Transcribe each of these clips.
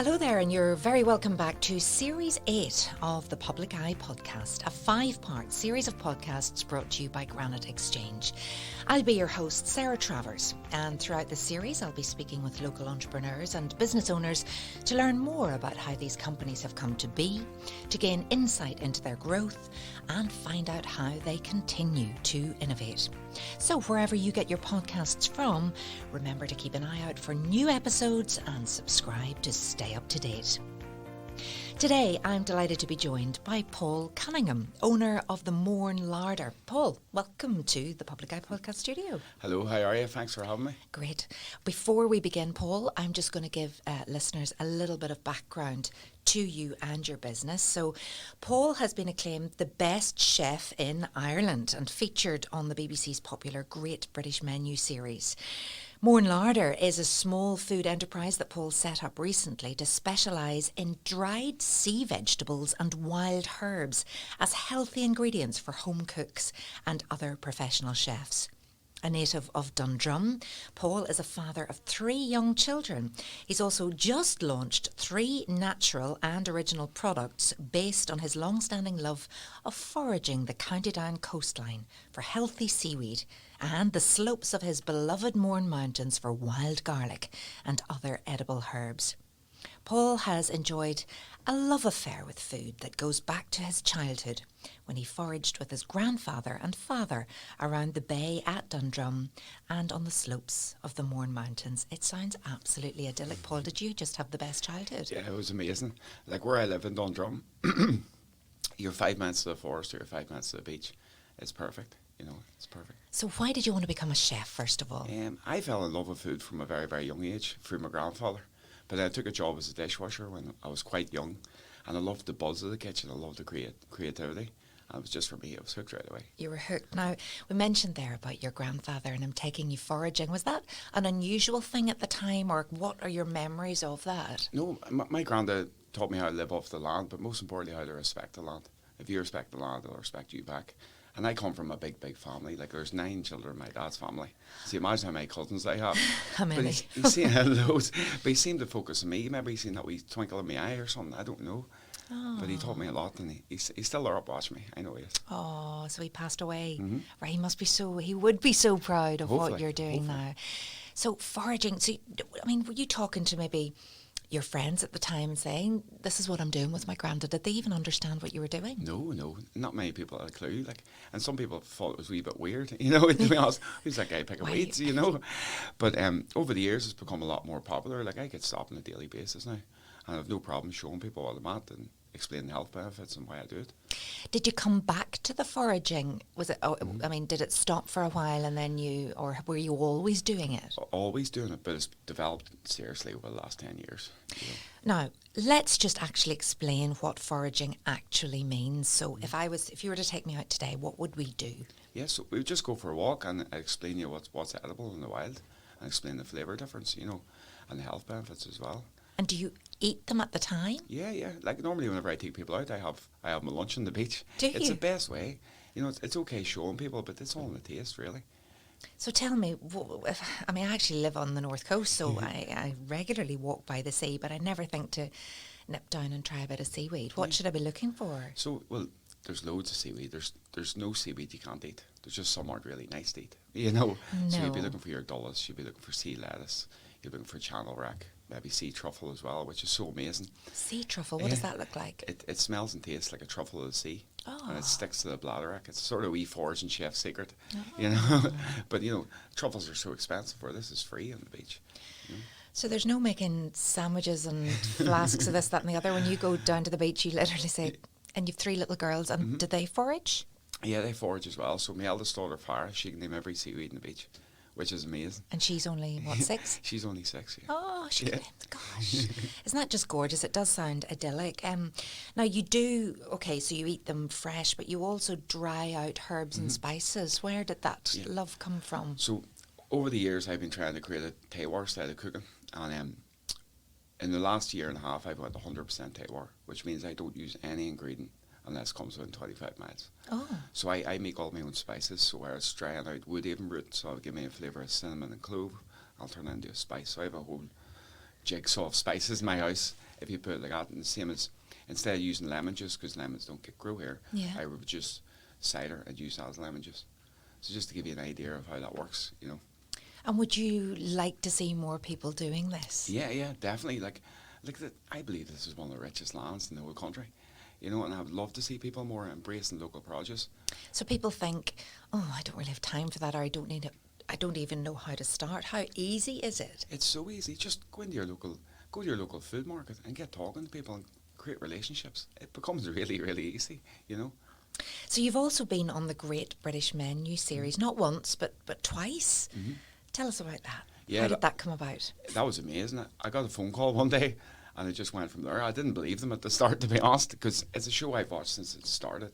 Hello there, and you're very welcome back to Series 8 of the Public Eye podcast, a 5-part series of podcasts brought to you by Granite Exchange. I'll be your host, Sarah Travers, and throughout the series I'll be speaking with local entrepreneurs and business owners to learn more about how these companies have come to be, to gain insight into their growth, and find out how they continue to innovate. So wherever you get your podcasts from, remember to keep an eye out for new episodes and subscribe to stay up to date. Today, I'm delighted to be joined by Paul Cunningham, owner of the Mourne larder. Paul, welcome to the Public Eye Podcast studio. Hello, how are you? Thanks for having me. Great. Before we begin, Paul, I'm just going to give listeners a little bit of background to you and your business. So, Paul has been acclaimed the best chef in Ireland and featured on the BBC's popular Great British Menu series. Mourne Larder is a small food enterprise that Paul set up recently to specialise in dried sea vegetables and wild herbs as healthy ingredients for home cooks and other professional chefs. A native of Dundrum, Paul is a father of 3 young children. He's also just launched 3 natural and original products based on his long-standing love of foraging the County Down coastline for healthy seaweed and the slopes of his beloved Mourne Mountains for wild garlic and other edible herbs. Paul has enjoyed a love affair with food that goes back to his childhood when he foraged with his grandfather and father around the bay at Dundrum and on the slopes of the Mourne Mountains. It sounds absolutely idyllic. Paul, did you just have the best childhood? Yeah, it was amazing. Like where I live in Dundrum, you're 5 minutes to the forest or you're 5 minutes to the beach. It's perfect. You know, it's perfect. So why did you want to become a chef, first of all? I fell in love with food from a very, very young age through my grandfather. But I took a job as a dishwasher when I was quite young, and I loved the buzz of the kitchen. I loved the creativity. And it was just for me. I was hooked right away. You were hooked. Now, we mentioned there about your grandfather and him taking you foraging. Was that an unusual thing at the time, or what are your memories of that? No, my granddad taught me how to live off the land, but most importantly, how to respect the land. If you respect the land, they'll respect you back. And I come from a big, big family. Like, there's 9 children in my dad's family. So imagine how many cousins I have. How many? But he's seen loads. But he seemed to focus on me. Maybe he's seen that wee twinkle in my eye or something. I don't know. Oh. But he taught me a lot, and he's still there up watching me. I know he is. Oh, so he passed away. Mm-hmm. Right, he would be so proud of Hopefully. what you're doing now. So foraging, were you talking to maybe your friends at the time saying, this is what I'm doing with my granddad? Did they even understand what you were doing? No, not many people had a clue. Like, and some people thought it was a wee bit weird, you know, to be honest. Who's that guy picking weeds, you know? But over the years, it's become a lot more popular. Like, I get stopped on a daily basis now, and I have no problem showing people what I'm at and explain the health benefits and why I do it. Did you come back to the foraging? Was it? Did it stop for a while and then or were you always doing it? Always doing it, but it's developed seriously over the last 10 years. You know. Now, let's just actually explain what foraging actually means. So, if you were to take me out today, what would we do? Yeah, so we would just go for a walk and I'd explain to you what's edible in the wild and explain the flavour difference, you know, and the health benefits as well. And do you eat them at the time? Yeah. Like normally whenever I take people out, I have my lunch on the beach. It's the best way. You know, it's okay showing people, but it's all in the taste, really. So tell me, I actually live on the north coast, so I regularly walk by the sea, but I never think to nip down and try a bit of seaweed. What should I be looking for? So, well, there's loads of seaweed. There's no seaweed you can't eat. There's just some aren't really nice to eat, you know. No. So you'd be looking for your dulles, you'd be looking for sea lettuce, you'd be looking for channel wrack, maybe sea truffle as well, which is so amazing. Sea truffle, what does that look like? It smells and tastes like a truffle of the sea. Oh. And it sticks to the bladder rack. It's sort of a wee foraging chef secret, you know. But, you know, truffles are so expensive where this is free on the beach. You know? So there's no making sandwiches and flasks of this, that and the other. When you go down to the beach, you literally say, and you've 3 little girls, and do they forage? Yeah, they forage as well. So my eldest daughter, Farah, she can name every seaweed on the beach, which is amazing. And she's only, 6? She's only 6, yeah. Oh, gosh. Isn't that just gorgeous? It does sound idyllic. Now, you do, so you eat them fresh, but you also dry out herbs and spices. Where did that love come from? So, over the years, I've been trying to create a terroir style of cooking. And in the last year and a half, I've went 100% terroir, which means I don't use any ingredient unless it comes within 25 miles. Oh. So I make all my own spices, so where it's drying out wood even root, so I'll give me a flavour of cinnamon and clove, I'll turn it into a spice. So I have a whole jigsaw of spices in my house. if you put it like that, and the same as instead of using lemon juice, because lemons don't grow here, Yeah. I would just cider and use that as lemon juice. So just to give you an idea of how that works, you know. And would you like to see more people doing this? Yeah, definitely. I believe this is one of the richest lands in the whole country, you know, and I would love to see people more embracing local produce. So people think, oh, I don't really have time for that, or I don't need it. I don't even know how to start. How easy is it? It's so easy. Just go to your local food market and get talking to people and create relationships. It becomes really, really easy, you know. So you've also been on the Great British Menu series, not once, but twice. Mm-hmm. Tell us about that. Yeah, How did that come about? That was amazing. I got a phone call one day and it just went from there. I didn't believe them at the start, to be honest, because it's a show I've watched since it started.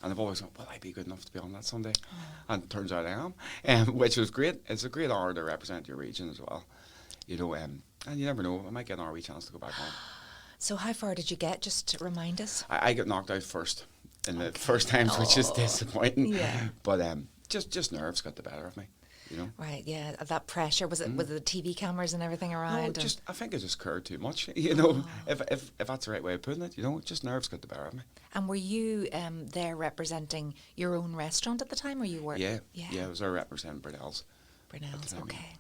And I've always thought, well, I'd be good enough to be on that someday. Oh. And it turns out I am, which was great. It's a great honour to represent your region as well. You know, and you never know, I might get an wee chance to go back home. So how far did you get, just to remind us? I got knocked out first in the first times, which is disappointing. Yeah. But just nerves got the better of me, you know. Right, yeah, that pressure. Was it with the TV cameras and everything around? No, I think I just cared too much, you know, if that's the right way of putting it, you know, just nerves got the better of me. And were you there representing your own restaurant at the time, or you were? Yeah, it was there representing Brunel's. Brunel's, okay.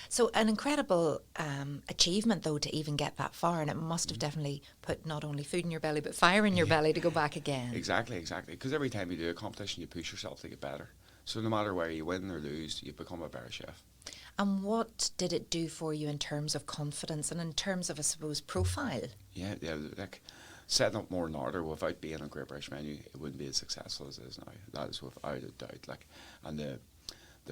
So an incredible achievement, though, to even get that far, and it must have definitely put not only food in your belly, but fire in your belly to go back again. Exactly, because every time you do a competition, you push yourself to get better. So no matter where you win or lose, you become a better chef. And what did it do for you in terms of confidence and in terms of, I suppose, profile? Yeah, like setting up Mourne larder without being on Great British Menu, it wouldn't be as successful as it is now. That is without a doubt. Like, and the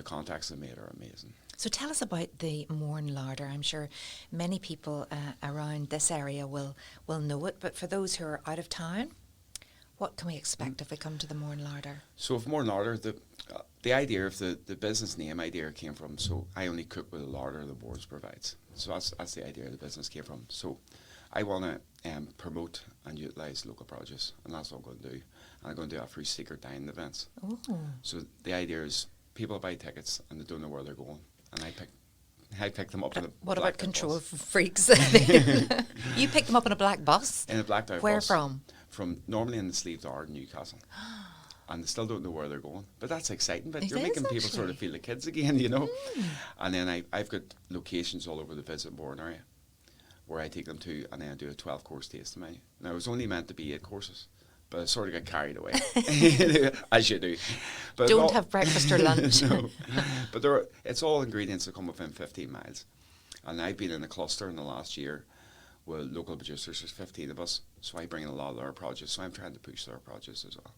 contacts they made are amazing. So tell us about the Mourne larder. I'm sure many people around this area will know it, but for those who are out of town, what can we expect if we come to the Mourne larder? So with Mourne larder, the idea of the business name idea came from, so I only cook with a larder the Mournes provides. So that's the idea the business came from. So I want to promote and utilise local produce, and that's what I'm going to do. And I'm going to do that through secret dining events. Oh. So the idea is people buy tickets and they don't know where they're going, and I pick them up in a What black about control bus. freaks? You picked them up in a black bus? In a blacked out Where bus. from? From normally in the Sleeve Yard in Newcastle. And they still don't know where they're going. But that's exciting. But It you're is, making people sort of actually. feel the kids again, you know. And then I've got locations all over the Visit Mourne area where I take them to, and then I do a 12-course tasting menu. Now, it was only meant to be 8 courses, but I sort of got carried away, as you do. But Don't have breakfast or lunch. No. But it's all ingredients that come within 15 miles. And I've been in a cluster in the last year with local producers. There's 15 of us, so I bring in a lot of their produce. So I'm trying to push their produce as well.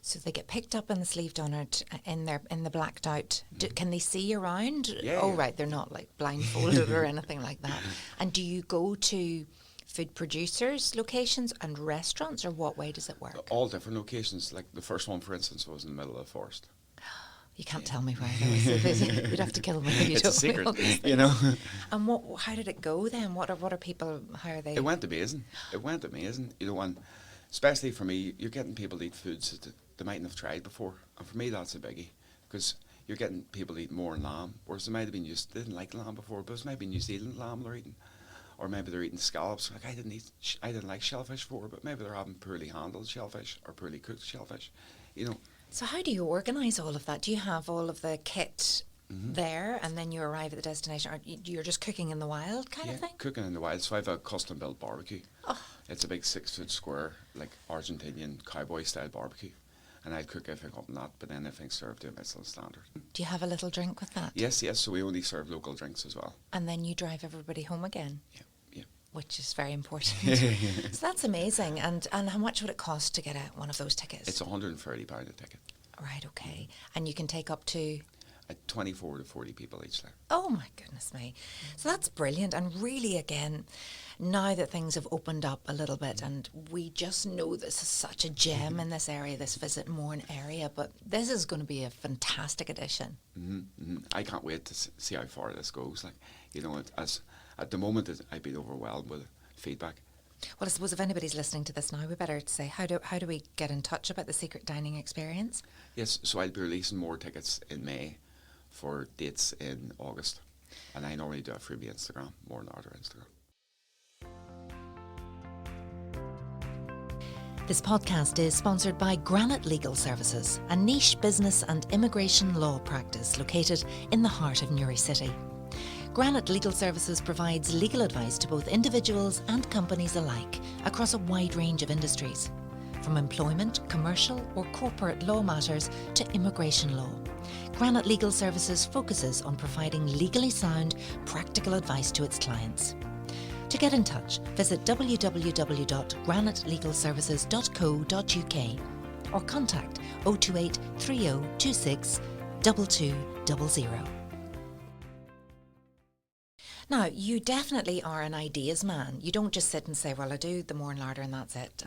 So they get picked up in the sleeve donut in the blacked out. Can they see around? Yeah. Oh, right, they're not like blindfolded or anything like that. And do you go to food producers' locations and restaurants, or what way does it work? All different locations. Like the first one, for instance, was in the middle of the forest. You can't tell me where it is. You'd have to kill me if you It's a told me all secret, these you know. And how did it go then? What are people? How are they? It went amazing. You know, and especially for me, you're getting people to eat foods that they mightn't have tried before, and for me that's a biggie, because you're getting people to eat more lamb, whereas they might have been they didn't like lamb before, but it was maybe New Zealand lamb they're eating, or maybe they're eating scallops. Like I didn't like shellfish before, but maybe they're having poorly handled shellfish or poorly cooked shellfish, you know. So how do you organise all of that? Do you have all of the kit there, and then you arrive at the destination, or you're just cooking in the wild kind of thing? Cooking in the wild. So I have a custom built barbecue. Oh. It's a big 6-foot square, like Argentinian cowboy style barbecue. And I'd cook everything up in that, but then everything's served to a Michelin standard. Do you have a little drink with that? Yes, so we only serve local drinks as well. And then you drive everybody home again? Yeah. Which is very important. So that's amazing. And how much would it cost to get one of those tickets? It's £130 a ticket. Right, okay. And you can take up to? 24 to 40 people each there. Oh my goodness me. So that's brilliant. And really, again, now that things have opened up a little bit, and we just know this is such a gem in this area, this Visit Mourne area, but this is going to be a fantastic addition. I can't wait to see how far this goes. Like, you know, at the moment I've been overwhelmed with feedback. Well, I suppose if anybody's listening to this now, we better say, how do we get in touch about the secret dining experience? Yes, so I'll be releasing more tickets in May for dates in August. And I normally do it through my Instagram, Mourne larder Instagram. This podcast is sponsored by Granite Legal Services, a niche business and immigration law practice located in the heart of Newry City. Granite Legal Services provides legal advice to both individuals and companies alike across a wide range of industries, from employment, commercial or corporate law matters to immigration law. Granite Legal Services focuses on providing legally sound, practical advice to its clients. To get in touch, visit www.granitelegalservices.co.uk or contact 028 3026 2200. Now, you definitely are an ideas man. You don't just sit and say, well, I do the Mourne larder and that's it.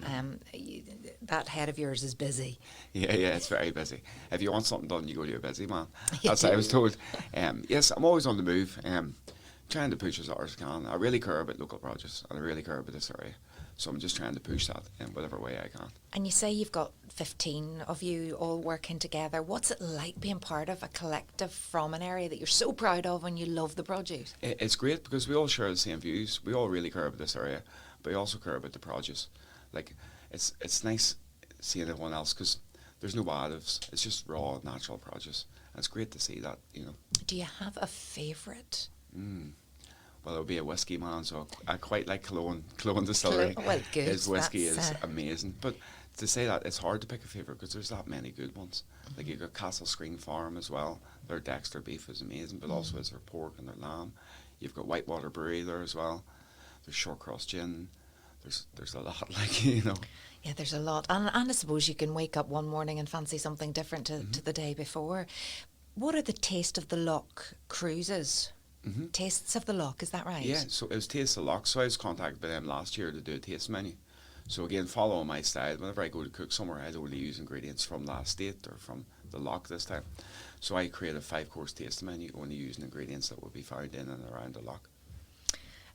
That head of yours is busy. Yeah, it's very busy. If you want something done, you go to a busy man. That's what I was told. Yes, I'm always on the move, trying to push as hard as I can. I really care about local produce and I really care about this area. So I'm just trying to push that in whatever way I can. And you say you've got 15 of you all working together. What's it like being part of a collective from an area that you're so proud of and you love the produce? It's great because we all share the same views. We all really care about this area, but we also care about the produce. Like, it's nice seeing everyone else because there's no additives. It's just raw, natural produce. And it's great to see that, you know. Do you have a favourite? Well, it would be a whiskey man, so I quite like Cologne Distillery. Well, good. His whiskey is amazing. But to say that, it's hard to pick a favourite because there's that many good ones. Like you've got Castle Screen Farm as well. Their Dexter beef is amazing, but also is their pork and their lamb. You've got Whitewater Brewery there as well. There's Shortcross Gin. There's a lot, like, you know. Yeah, there's a lot. And I suppose you can wake up one morning and fancy something different to the day before. What are the Taste of the Loch cruises? Tastes of the Loch, is that right? Yeah, so it was Taste of the Loch. So I was contacted by them last year to do a taste menu. So again, following my style, whenever I go to cook somewhere, I'd only use ingredients from that state or from the Loch this time. So I created a 5-course taste menu, only using ingredients that would be found in and around the Loch.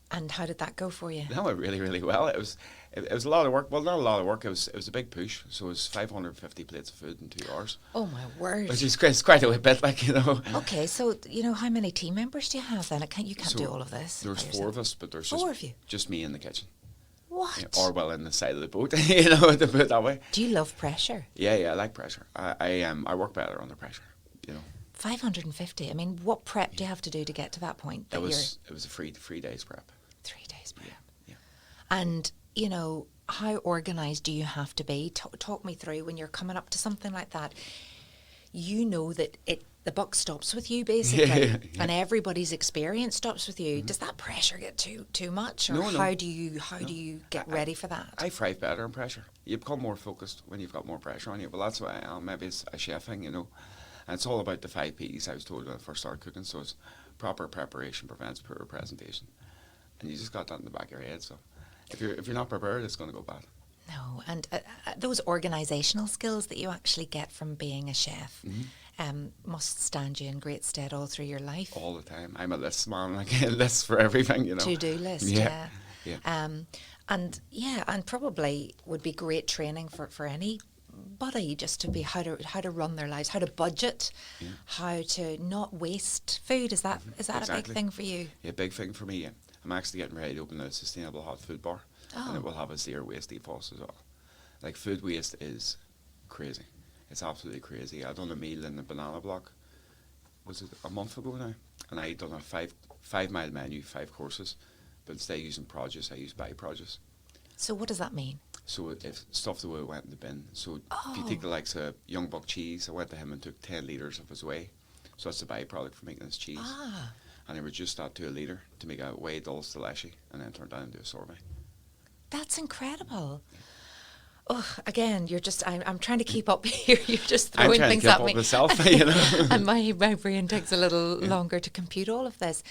And how did that go for you? That went really, really well. It was a lot of work. Well, not a lot of work. It was a big push. So it was 550 plates of food in 2 hours. Oh my word! Which is quite a bit, like, you know. Okay, so you know how many team members do you have then? You can't So do all of this. There's by 4 of us, but there's Four of you? just me in the kitchen. What? Yeah, or well, in the side of the boat, you know, to put it that way. Do you love pressure? Yeah, I like pressure. I work better under pressure, you know. 550. I mean, what prep do you have to do to get to that point? It was a 3 days prep. 3 days prep. Yeah. And you know, how organised do you have to be? Talk me through when you're coming up to something like that. You know that the buck stops with you basically, yeah. and everybody's experience stops with you. Does that pressure get too much, or No. how do you get ready for that? I thrive better in pressure. You become more focused when you've got more pressure on you. Well, that's what I am. Maybe it's a chef thing, you know. And it's all about the 5 P's I was told when I first started cooking. So it's proper preparation prevents poor presentation, and you just got that in the back of your head. So if you're not prepared, it's going to go bad. No, and those organisational skills that you actually get from being a chef must stand you in great stead all through your life. All the time. I'm a list man. Like, a list for everything, you know. To-do list, Yeah. And probably would be great training for anybody, just to be how to run their lives, how to budget, how to not waste food. Is that Exactly. a big thing for you? Yeah, big thing for me. Yeah. I'm actually getting ready to open a sustainable hot food bar, and it will have a zero waste ethos as well. Like, food waste is crazy. It's absolutely crazy. I done a meal in the banana block. Was it a month ago now? And I done a 5-mile menu, 5 courses, but instead of using produce, I use by-produce. So what does that mean? So if stuff the way it went in the bin. So if you take the likes of Young Buck cheese, I went to him and took 10 litres of his whey. So that's the byproduct for making this cheese. And I reduced that to 1 litre to make a whey dulse de leche, and then turned that into a sorbet. That's incredible. Oh, again, I'm trying to keep up here. You're just throwing things at me. I'm trying to keep up myself, you know. And my brain takes a little longer to compute all of this.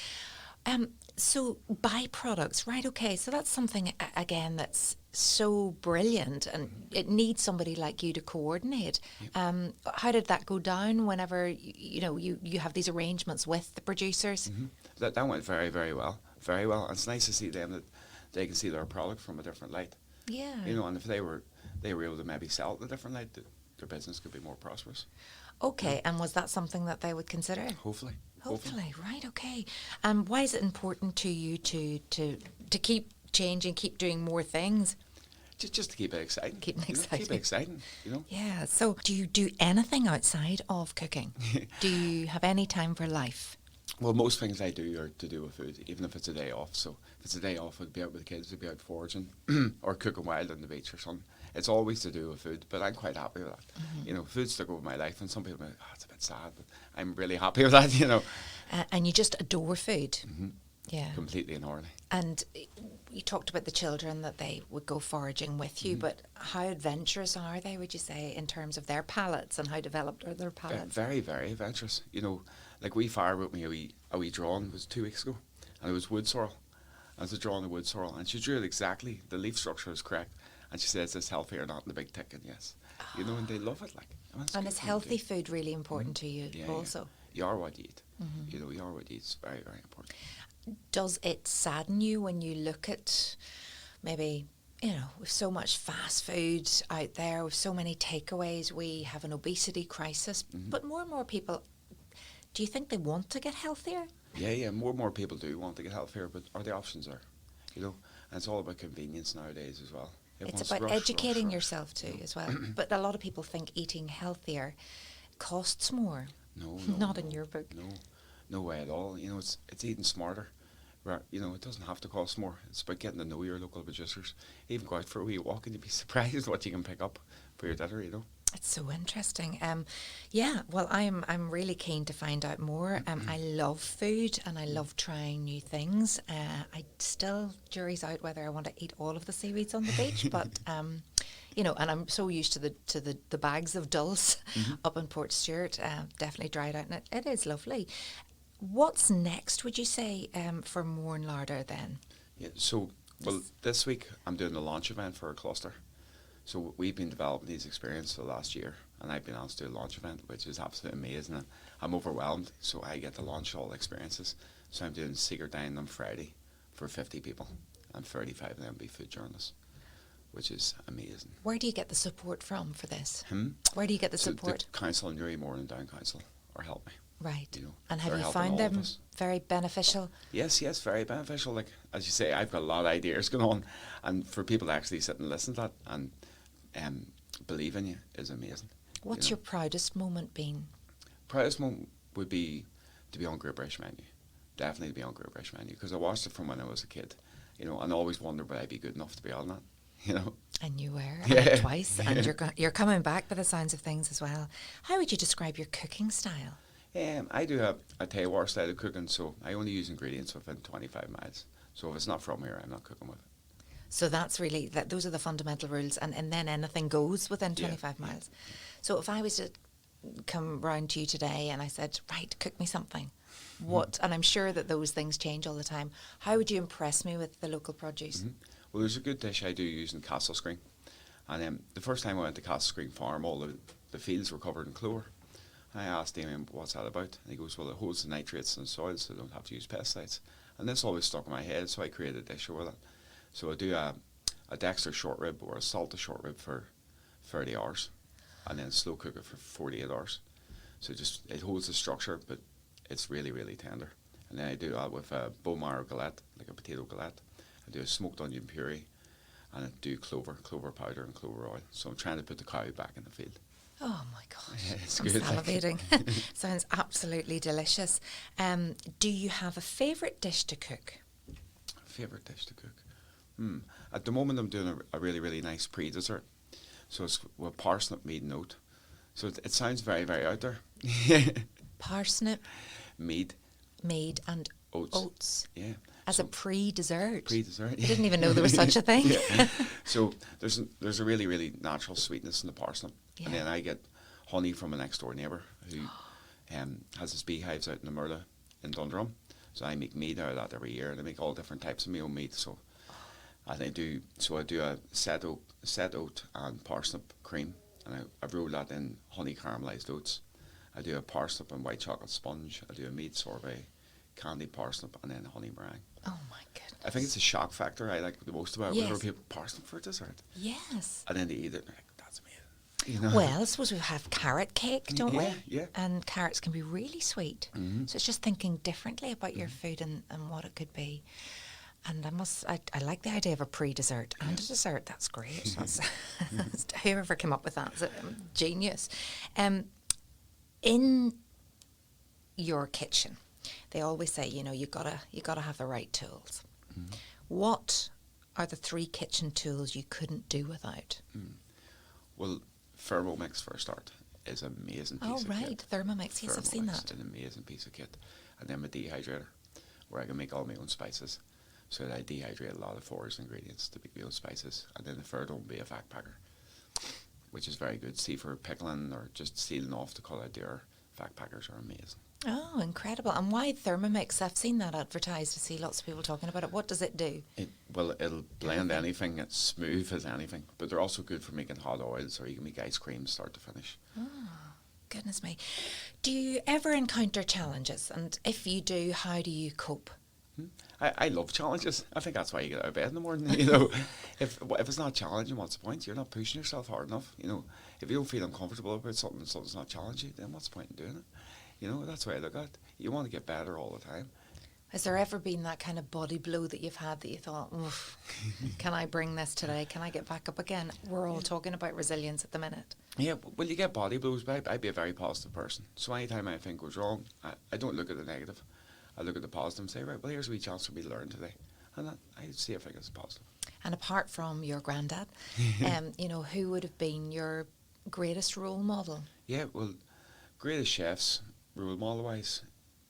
So byproducts, right? Okay, so that's something again that's so brilliant, and it needs somebody like you to coordinate. How did that go down? Whenever you have these arrangements with the producers, That went very, very well, very well. And it's nice to see them that they can see their product from a different light. Yeah, You know, and if they were able to maybe sell it in a different light, their business could be more prosperous. Okay, and was that something that they would consider? Hopefully. Right, okay. Why is it important to you to keep changing, keep doing more things? Just to keep it exciting. Keep it you know, exciting. Keep it exciting, you know. Yeah. So do you do anything outside of cooking? Do you have any time for life? Well, most things I do are to do with food, even if it's a day off. So if it's a day off, I'd be out with the kids, I'd be out foraging or cooking wild on the beach or something. It's always to do with food, but I'm quite happy with that. You know, food stuck over my life, and some people are like, oh, it's a bit sad, but I'm really happy with that, you know. And you just adore food. Yeah. Completely and utterly. And you talked about the children that they would go foraging with you, but how adventurous are they, would you say, in terms of their palates, and how developed are their palates? Very, very adventurous. You know, like we fire with me a wee drawing, it was 2 weeks ago, and it was wood sorrel. I was drawing the wood sorrel, and she drew it exactly, the leaf structure is correct, and she says it's healthy or not in the big tick, and yes. You know, and they love it, like. And is healthy food really important to you also? Yeah. You are what you eat. You know, you are what you eat. It's very, very important. Does it sadden you when you look at maybe, you know, with so much fast food out there, with so many takeaways, we have an obesity crisis, but more and more people, do you think they want to get healthier? Yeah, more and more people do want to get healthier, but are the options there? You know, and it's all about convenience nowadays as well. It's about educating yourself too as well. But a lot of people think eating healthier costs more. No, Not in your book. No way at all. You know, it's eating smarter. You know, it doesn't have to cost more. It's about getting to know your local producers. Even go out for a wee walk and you'd be surprised what you can pick up for your dinner, you know. It's so interesting. Yeah, well, I'm really keen to find out more. I love food and I love trying new things. I still, jury's out whether I want to eat all of the seaweeds on the beach, but you know, and I'm so used to the bags of dulse up in Port Stewart. Definitely dried out, and it is lovely. What's next, would you say, for Mourne Larder then? Yeah, so, well, this week I'm doing a launch event for a cluster. So we've been developing these experiences for the last year, and I've been asked to do a launch event, which is absolutely amazing. And I'm overwhelmed, so I get to launch all the experiences. So I'm doing Secret Dining on Friday for 50 people, and 35 of them will be food journalists, which is amazing. Where do you get the support from for this? Where do you get the support? The council in Newry, Mourne and Down Council are helping me. Right. You know, and have they're you helping found all of them us. very beneficial? Yes, very beneficial. Like, as you say, I've got a lot of ideas going on, and for people to actually sit and listen to that and believe in you is amazing. What's your proudest moment been? Proudest moment would be to be on Great British Menu. Definitely to be on Great British Menu, because I watched it from when I was a kid, you know, and always wondered would I be good enough to be on that, you know. And you were Yeah. twice, and you're coming back by the sounds of things as well. How would you describe your cooking style? I do a terroir style of cooking, so I only use ingredients within 25 miles. So if it's not from here, I'm not cooking with it. So that's really, those are the fundamental rules, and then anything goes within 25 miles. So if I was to come round to you today and I said, right, cook me something, what, and I'm sure that those things change all the time, how would you impress me with the local produce? Well, there's a good dish I do use in Castle Screen. And the first time I went to Castle Screen Farm, all the fields were covered in clover. I asked him, what's that about? And he goes, well, it holds the nitrates in the soil so they don't have to use pesticides. And this always stuck in my head, so I created a dish with it. So I do a Dexter short rib or a salted short rib for 30 hours and then slow cook it for 48 hours. So it holds the structure, but it's really, really tender. And then I do that with a bone marrow galette, like a potato galette. I do a smoked onion puree, and I do clover powder and clover oil. So I'm trying to put the cow back in the field. Oh my gosh, Yeah, it's I'm good. salivating. Sounds absolutely delicious. Do you have a favourite dish to cook? Favourite dish to cook? At the moment I'm doing a really, really nice pre-dessert. So it's with parsnip, mead and oat. So it sounds very, very out there. Parsnip, Mead, and oats. Yeah. As a pre-dessert. Pre-dessert. I didn't even know there was such a thing. Yeah. So there's a really, really natural sweetness in the parsnip. Yeah. And then I get honey from a next door neighbour who has his beehives out in the Murla in Dundrum. So I make mead out of that every year, and I make all different types of my own mead. So I do a set oat and parsnip cream, and I roll that in honey caramelised oats. I do a parsnip and white chocolate sponge. I do a mead sorbet, candied parsnip, and then a honey meringue. Oh my goodness. I think it's the shock factor I like the most about it. Yes. Whenever people parsnip for dessert. Yes. And then they eat it, and they're like, that's amazing. You know? Well, I suppose we have carrot cake, don't we? Yeah. And carrots can be really sweet. So it's just thinking differently about your food and what it could be. And I like the idea of a pre-dessert and a dessert. That's great. That's, whoever came up with that is a genius. In your kitchen, they always say, you gotta have the right tools. Mm. What are the 3 kitchen tools you couldn't do without? Well, Thermomix for a start is an amazing piece of kit. Oh, right, Thermomix. Yes, I've seen that. Thermomix is an amazing piece of kit. And then my dehydrator, where I can make all my own spices. So that I dehydrate a lot of foraged ingredients to make my own spices. And then the third one would be a vac packer, which is very good. See, for pickling or just sealing off the colour deer, vac packers are amazing. Oh, incredible. And why Thermomix? I've seen that advertised. I see lots of people talking about it. What does it do? It'll blend anything. It's smooth as anything. But they're also good for making hot oils, or you can make ice cream start to finish. Oh, goodness me. Do you ever encounter challenges? And if you do, how do you cope? I love challenges. I think that's why you get out of bed in the morning. If it's not challenging, what's the point? You're not pushing yourself hard enough. If you don't feel uncomfortable about something, and something's not challenging, then what's the point in doing it? That's the way I look at it. You want to get better all the time. Has there ever been that kind of body blow that you've had that you thought, oof, can I bring this today? Can I get back up again? We're all talking about resilience at the minute. Yeah, well, you get body blows, but I'd be a very positive person. So anytime anything goes wrong, I don't look at the negative. I look at the positive and say, right, well, here's a wee chance for me to learn today. And I see everything as positive. And apart from your granddad, who would have been your greatest role model? Yeah, well, greatest chefs, role model-wise,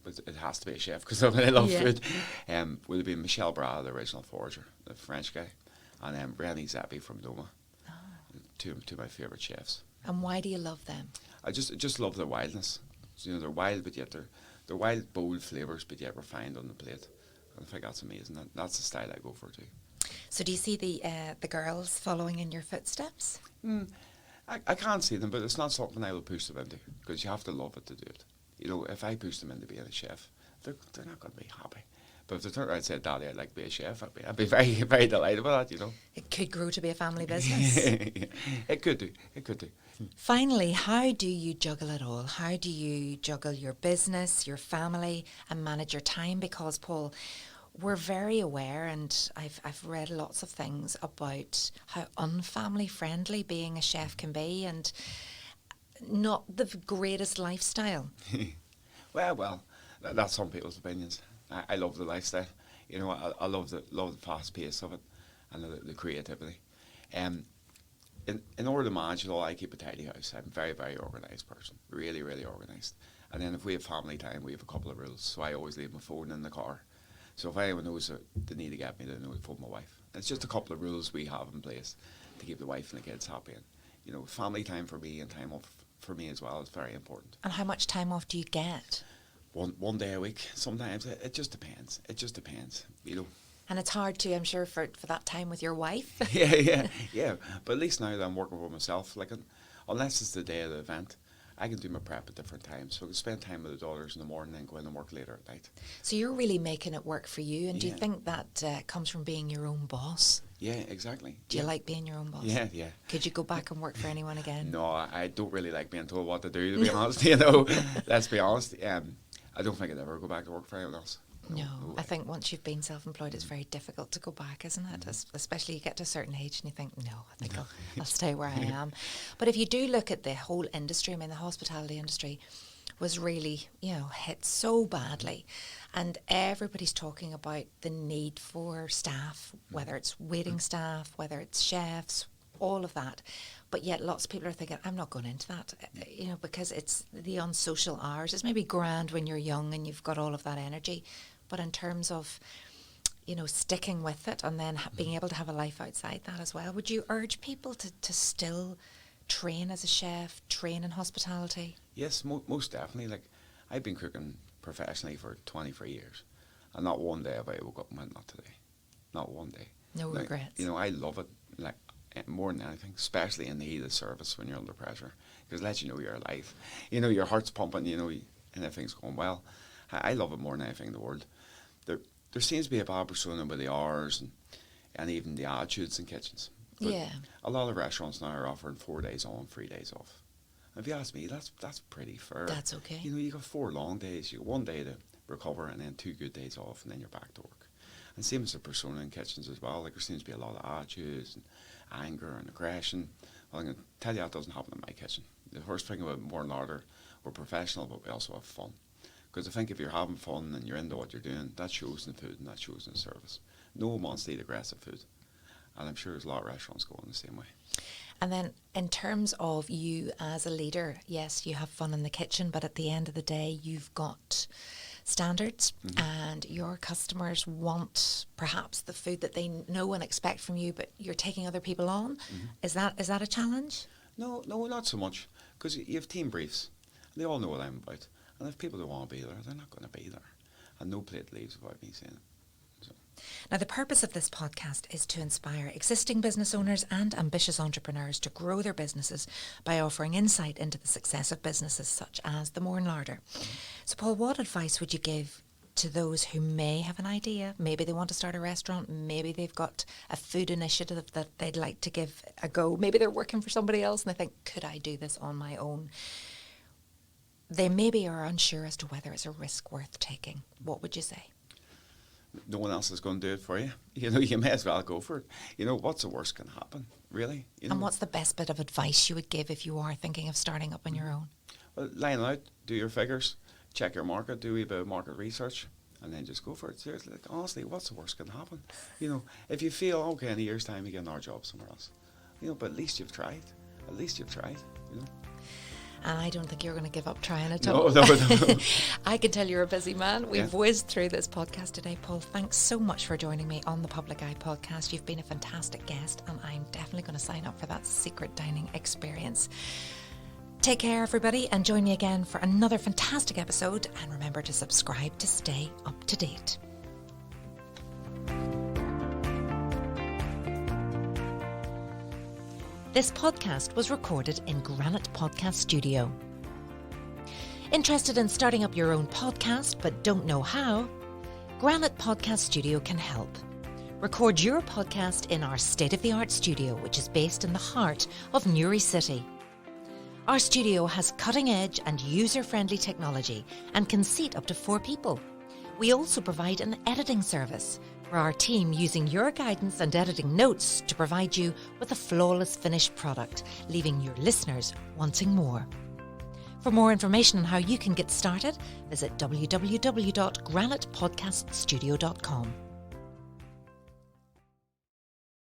but it has to be a chef because I love food, would have been Michel Bras, the original forager, the French guy, and René Zeppi from Noma, two of my favourite chefs. And why do you love them? I just love their wildness. So, they're wild, but yet they're wild, bold flavours, but yet refined on the plate. And I think that's amazing. That's the style I go for too. So do you see the girls following in your footsteps? I can't see them, but it's not something I will push them into because you have to love it to do it. If I push them into being a chef, they're not going to be happy. But if they turned around and said, Daddy, I'd like to be a chef, I'd be very, very delighted with that, It could grow to be a family business. It could do. Finally, how do you juggle it all? How do you juggle your business, your family, and manage your time? Because, Paul, we're very aware, and I've read lots of things about how unfamily friendly being a chef can be, and not the greatest lifestyle. Well, that's some people's opinions. I love the lifestyle. I love the fast pace of it and the creativity. In order to manage it all, I keep a tidy house. I'm a very, very organised person. Really, really organised. And then if we have family time, we have a couple of rules. So I always leave my phone in the car. So if anyone knows that they need to get me, they know to phone my wife. It's just a couple of rules we have in place to keep the wife and the kids happy. And, family time for me and time off for me as well is very important. And how much time off do you get? One day a week. Sometimes it just depends. And it's hard too, I'm sure, for that time with your wife. Yeah. But at least now that I'm working for myself, unless it's the day of the event, I can do my prep at different times. So I can spend time with the daughters in the morning and go in and work later at night. So you're really making it work for you. And do you think that comes from being your own boss? Yeah, exactly. Do you like being your own boss? Yeah. Could you go back and work for anyone again? No, I don't really like being told what to do, to be honest. Let's be honest. I don't think I'd ever go back to work for anyone else. No, I think once you've been self-employed, it's very difficult to go back, isn't it? Especially you get to a certain age and you think, no, I think I'll stay where I am. But if you do look at the whole industry, the hospitality industry was really, hit so badly. And everybody's talking about the need for staff, whether it's waiting staff, whether it's chefs, all of that. But yet lots of people are thinking, I'm not going into that, because it's the unsocial hours. It's maybe grand when you're young and you've got all of that energy. But in terms of, sticking with it and then being able to have a life outside that as well, would you urge people to still train as a chef, train in hospitality? Yes, most definitely. I've been cooking professionally for 23 years. And not one day have I woke up and went, not today. Not one day. No regrets. I love it. More than anything, especially in the heat of service when you're under pressure, because it lets you know you're alive. Your heart's pumping, and everything's going well. I love it more than anything in the world. There seems to be a bad persona with the hours and even the attitudes in kitchens. But a lot of restaurants now are offering 4 days on, 3 days off. And if you ask me, that's pretty fair. That's okay. You got 4 long days, you got 1 day to recover and then 2 good days off and then you're back to work. And same as the persona in kitchens as well. Like there seems to be a lot of attitudes and anger and aggression. Well, I'm going to tell you that doesn't happen in my kitchen. The first thing about Mourne larder, we're professional, but we also have fun. Because I think if you're having fun and you're into what you're doing, that shows in the food and that shows in the service. No one wants to eat aggressive food. And I'm sure there's a lot of restaurants going the same way. And then in terms of you as a leader, yes, you have fun in the kitchen, but at the end of the day, you've got standards and your customers want perhaps the food that they know and expect from you, but you're taking other people on. Is that a challenge? No, not so much. Because you have team briefs. And they all know what I'm about. And if people don't want to be there, they're not going to be there. And no plate leaves without me saying it. Now, the purpose of this podcast is to inspire existing business owners and ambitious entrepreneurs to grow their businesses by offering insight into the success of businesses such as the Mourne larder. So, Paul, what advice would you give to those who may have an idea? Maybe they want to start a restaurant. Maybe they've got a food initiative that they'd like to give a go. Maybe they're working for somebody else and they think, could I do this on my own? They maybe are unsure as to whether it's a risk worth taking. What would you say? No one else is going to do it for you. You know, you may as well go for it. You know, what's the worst can happen, really? You know? And what's the best bit of advice you would give if you are thinking of starting up on your own? Well, line out, do your figures, check your market, do a bit of market research, and then just go for it. Seriously, like, honestly, what's the worst can happen? You know, if you feel, okay, in a year's time you get another job somewhere else, you know, but at least you've tried. At least you've tried, you know. And I don't think you're going to give up trying at No, all. no. I can tell you're a busy man. We've Yeah. whizzed through this podcast today. Paul, thanks so much for joining me on the Public Eye podcast. You've been a fantastic guest, and I'm definitely going to sign up for that secret dining experience. Take care, everybody, and join me again for another fantastic episode. And remember to subscribe to stay up to date. This podcast was recorded in Granite Podcast Studio. Interested in starting up your own podcast but don't know how? Granite Podcast Studio can help. Record your podcast in our state-of-the-art studio, which is based in the heart of Newry City. Our studio has cutting-edge and user-friendly technology and can seat up to 4 people. We also provide an editing service for our team, using your guidance and editing notes to provide you with a flawless finished product, leaving your listeners wanting more. For more information on how you can get started, visit www.granitepodcaststudio.com.